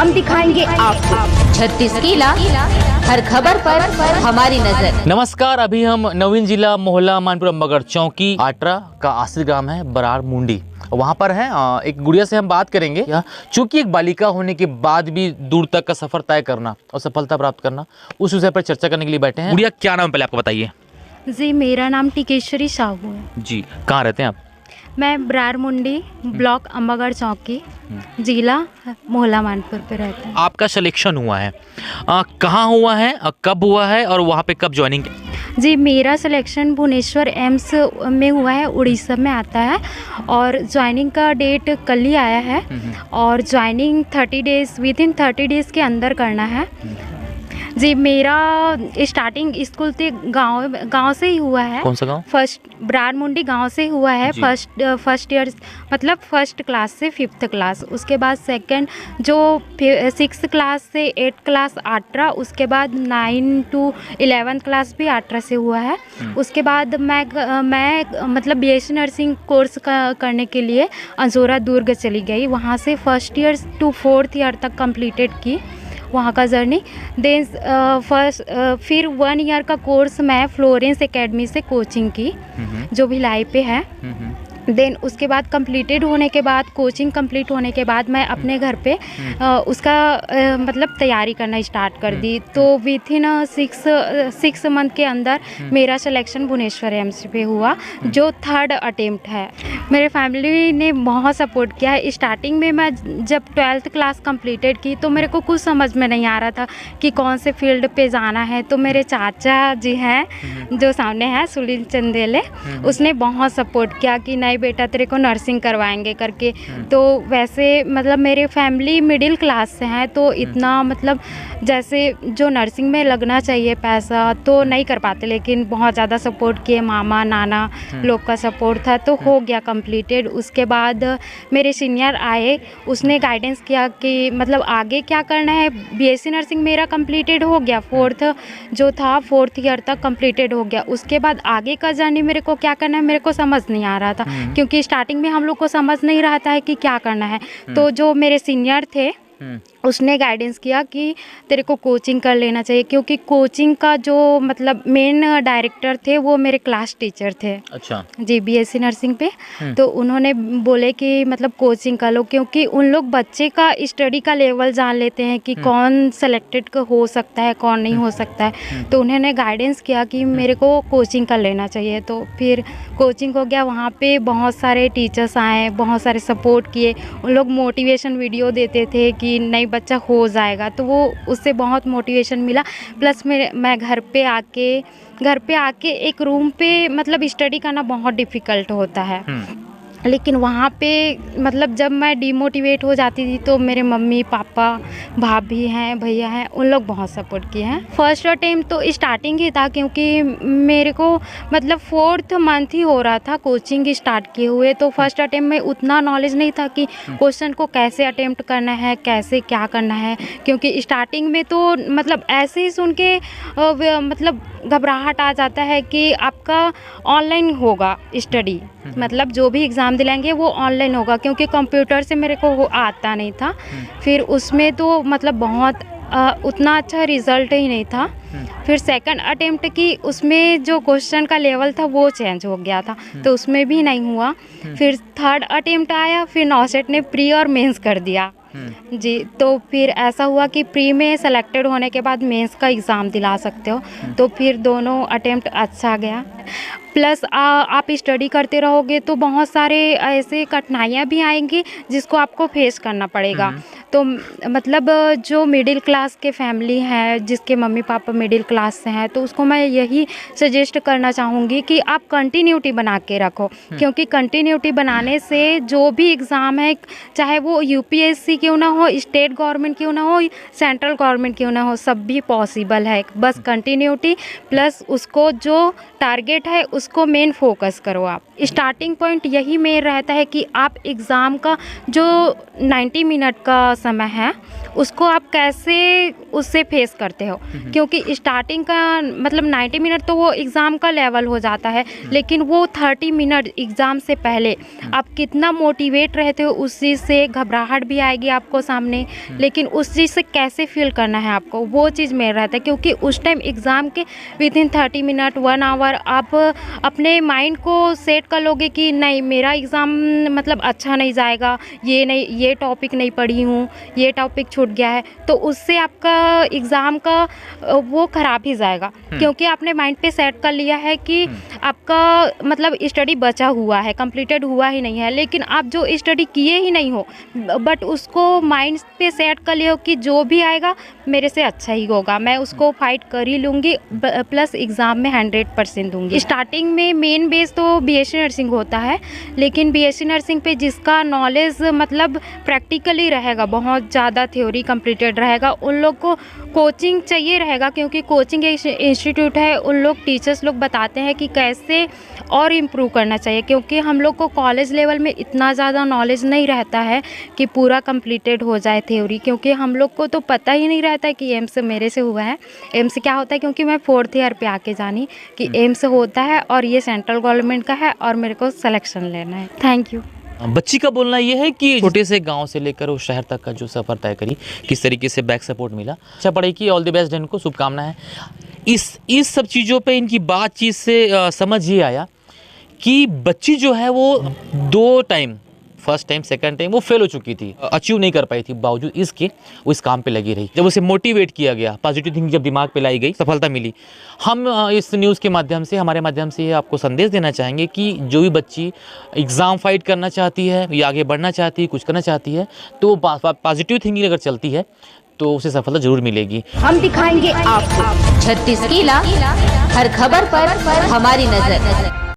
हम दिखाएंगे आपको 36 किला, हर खबर पर हमारी नजर। नमस्कार, अभी हम नवीन जिला मोहल्ला मानपुर अम्बागढ़ चौकी आटरा का आश्रित ग्राम है बरार मुंडी, वहाँ पर है एक गुड़िया से हम बात करेंगे। चूंकि एक बालिका होने के बाद भी दूर तक का सफर तय करना और सफलता प्राप्त करना, उस विषय पर चर्चा करने के लिए बैठे हैं। गुड़िया, क्या नाम है पहले आपको बताइए। जी, मेरा नाम टिकेश्वरी साहू है जी। कहाँ रहते हैं आप? मैं बरार मुंडी, ब्लॉक अम्बागढ़ चौकी, जिला मोहल्ला मानपुर पे रहते हैं। आपका सिलेक्शन हुआ है, कहाँ हुआ है, कब हुआ है और वहाँ पे कब ज्वाइनिंग? जी, मेरा सिलेक्शन भुवनेश्वर एम्स में हुआ है, उड़ीसा में आता है, और ज्वाइनिंग का डेट कल ही आया है। और ज्वाइनिंग 30 डेज़, विदिन 30 डेज़ के अंदर करना है। जी, मेरा स्टार्टिंग स्कूल तो गांव से ही हुआ है। कौन सा गांव? फर्स्ट बरार मुंडी गांव से हुआ है। फर्स्ट ईयर मतलब फर्स्ट क्लास से 5th क्लास, उसके बाद सेकंड जो 6th क्लास से 8th क्लास आटरा, उसके बाद 9 to 11th क्लास भी आटरा से हुआ है। उसके बाद मैं मतलब BSc नर्सिंग कोर्स करने के लिए अंजोरा दुर्ग चली गई। वहाँ से first year to 4th year तक कंप्लीटेड की वहाँ का जर्नी। देन फिर 1 ईयर का कोर्स मैं फ्लोरेंस एकेडमी से कोचिंग की, जो भिलाई पे है। देन उसके बाद कंप्लीटेड होने के बाद, कोचिंग कंप्लीट होने के बाद मैं अपने घर पे उसका मतलब तैयारी करना स्टार्ट कर दी। तो विथिन 6 मंथ के अंदर मेरा सिलेक्शन भुवनेश्वर एम्स पे हुआ, जो 3rd अटेम्प्ट है। मेरे फैमिली ने बहुत सपोर्ट किया है। स्टार्टिंग में मैं जब 12th क्लास कंप्लीटेड की तो मेरे को कुछ समझ में नहीं आ रहा था कि कौन से फील्ड पे जाना है। तो मेरे चाचा जी हैं जो सामने हैं, सुनील चंदेले, उसने बहुत सपोर्ट किया कि नहीं बेटा तेरे को नर्सिंग करवाएंगे करके। तो वैसे मतलब मेरे फैमिली मिडिल क्लास से हैं, तो इतना मतलब जैसे जो नर्सिंग में लगना चाहिए पैसा तो नहीं कर पाते, लेकिन बहुत ज़्यादा सपोर्ट किए, मामा नाना लोग का सपोर्ट था, तो हो गया कंप्लीटेड। उसके बाद मेरे सीनियर आए, उसने गाइडेंस किया कि मतलब आगे क्या करना है। BSc नर्सिंग मेरा कंप्लीटेड हो गया, 4th ईयर तक कंप्लीटेड हो गया। उसके बाद आगे का जर्नी मेरे को क्या करना है मेरे को समझ नहीं आ रहा था, क्योंकि स्टार्टिंग में हम लोग को समझ नहीं रहा था कि क्या करना है। तो जो मेरे सीनियर थे उसने गाइडेंस किया कि तेरे को कोचिंग कर लेना चाहिए, क्योंकि कोचिंग का जो मतलब मेन डायरेक्टर थे वो मेरे क्लास टीचर थे। अच्छा जी, BSc नर्सिंग पे। तो उन्होंने बोले कि मतलब कोचिंग कर लो, क्योंकि उन लोग बच्चे का स्टडी का लेवल जान लेते हैं कि कौन सेलेक्टेड हो सकता है, कौन नहीं हो सकता है। तो उन्होंने गाइडेंस किया कि मेरे को कोचिंग कर लेना चाहिए। तो फिर कोचिंग हो गया। वहाँ पे बहुत सारे टीचर्स आए, बहुत सारे सपोर्ट किए। उन लोग मोटिवेशन वीडियो देते थे कि नहीं बच्चा हो जाएगा, तो वो उससे बहुत मोटिवेशन मिला। प्लस मैं घर पे आके एक रूम पे मतलब स्टडी करना बहुत डिफ़िकल्ट होता है। लेकिन वहाँ पे मतलब जब मैं डिमोटिवेट हो जाती थी तो मेरे मम्मी पापा, भाभी हैं, भैया हैं, उन लोग बहुत सपोर्ट किए हैं। फर्स्ट अटेम्प्ट तो स्टार्टिंग ही था, क्योंकि मेरे को मतलब 4th मंथ ही हो रहा था कोचिंग स्टार्ट किए हुए। तो फर्स्ट अटेम्प्ट में उतना नॉलेज नहीं था कि क्वेश्चन को कैसे अटेम्प्ट करना है, कैसे क्या करना है, क्योंकि स्टार्टिंग में तो मतलब ऐसे ही सुन के मतलब घबराहट आ जाता है कि आपका ऑनलाइन होगा स्टडी, मतलब जो भी एग्ज़ाम दिलाएंगे वो ऑनलाइन होगा, क्योंकि कंप्यूटर से मेरे को वो आता नहीं था। फिर उसमें तो मतलब बहुत उतना अच्छा रिज़ल्ट ही नहीं था। फिर सेकंड अटेम्प्ट की, उसमें जो क्वेश्चन का लेवल था वो चेंज हो गया था, तो उसमें भी नहीं हुआ। फिर 3rd अटेम्प्ट आया, फिर नॉसेट ने प्री और मेंस कर दिया जी। तो फिर ऐसा हुआ कि प्री में सेलेक्टेड होने के बाद मेंस का एग्ज़ाम दिला सकते हो। तो फिर दोनों अटेम्प्ट अच्छा गया। प्लस आप स्टडी करते रहोगे तो बहुत सारे ऐसे कठिनाइयाँ भी आएंगी जिसको आपको फेस करना पड़ेगा। तो मतलब जो मिडिल क्लास के फैमिली हैं, जिसके मम्मी पापा मिडिल क्लास से हैं, तो उसको मैं यही सजेस्ट करना चाहूँगी कि आप कंटिन्यूटी बना के रखो, क्योंकि कंटिन्यूटी बनाने से जो भी एग्ज़ाम है, चाहे वो UPSC क्यों ना हो, स्टेट गवर्नमेंट क्यों ना हो, सेंट्रल गवर्नमेंट क्यों ना हो, सब भी पॉसिबल है। बस कंटिन्यूटी प्लस उसको जो टारगेट है उसको मेन फोकस करो। आप स्टार्टिंग पॉइंट यही मेन रहता है कि आप एग्ज़ाम का जो 90 मिनट का समय है उसको आप कैसे उससे फेस करते हो, क्योंकि स्टार्टिंग का मतलब 90 मिनट तो वो एग्ज़ाम का लेवल हो जाता है, लेकिन वो 30 मिनट एग्ज़ाम से पहले आप कितना मोटिवेट रहते हो, उस चीज़ से घबराहट भी आएगी आपको सामने, लेकिन उस चीज़ से कैसे फील करना है आपको, वो चीज़ में रहता है। क्योंकि उस टाइम एग्ज़ाम के विदिन 30 मिनट 1 आवर आप अपने माइंड को सेट कर लोगे कि नहीं मेरा एग्ज़ाम मतलब अच्छा नहीं जाएगा, ये नहीं, ये टॉपिक नहीं पढ़ी हूँ, ये टॉपिक छूट गया है, तो उससे आपका एग्ज़ाम का वो ख़राब ही जाएगा। क्योंकि आपने माइंड पे सेट कर लिया है कि आपका मतलब स्टडी बचा हुआ है, कंप्लीटेड हुआ ही नहीं है, लेकिन आप जो स्टडी किए ही नहीं हो बट उसको माइंड पे सेट कर लिया हो कि जो भी आएगा मेरे से अच्छा ही होगा, मैं उसको फाइट कर ही लूँगी, प्लस एग्ज़ाम में 100% दूँगी। स्टार्टिंग में मेन बेस तो बीएससी नर्सिंग होता है, लेकिन बीएससी नर्सिंग पे जिसका नॉलेज मतलब प्रैक्टिकली रहेगा, बहुत ज़्यादा थ्योरी कंप्लीटेड रहेगा, उन लोग को कोचिंग चाहिए रहेगा, क्योंकि कोचिंग इंस्टीट्यूट है, उन लोग टीचर्स लोग बताते हैं कि कैसे और इम्प्रूव करना चाहिए। क्योंकि हम लोग को कॉलेज लेवल में इतना ज़्यादा नॉलेज नहीं रहता है कि पूरा कंप्लीटेड हो जाए थ्योरी, क्योंकि हम लोग को तो पता ही नहीं रहता है कि एम्स मेरे से हुआ है, एम्स क्या होता है, क्योंकि मैं 4th ईयर पे आके जानी कि एम्स होता है और ये सेंट्रल गवर्नमेंट का है और मेरे को सिलेक्शन लेना है। Thank you. बच्ची का बोलना ये है कि छोटे से गांव से लेकर वो शहर तक का जो सफ़र तय करी, किस तरीके से बैक सपोर्ट मिला। अच्छा पढ़ाई की, ऑल द बेस्ट, इनको शुभकामनाएं। इस सब चीज़ों पे इनकी बातचीत से समझ ये आया कि बच्ची जो है वो 2 time, first time second time वो फेल हो चुकी थी, अचीव नहीं कर पाई थी, बावजूद इसके वो इस काम पे लगी रही। जब उसे मोटिवेट किया गया, पॉजिटिव थिंकिंग जब दिमाग पे लाई गई, सफलता मिली। हम इस न्यूज़ के माध्यम से, हमारे माध्यम से ये आपको संदेश देना चाहेंगे कि जो भी बच्ची एग्ज़ाम फाइट करना चाहती है या आगे बढ़ना चाहती है, कुछ करना चाहती है, तो पॉजिटिव थिंकिंग अगर चलती है तो उसे सफलता जरूर मिलेगी। हम दिखाएंगे आपको 36 किला, हर खबर पर हमारी नजर।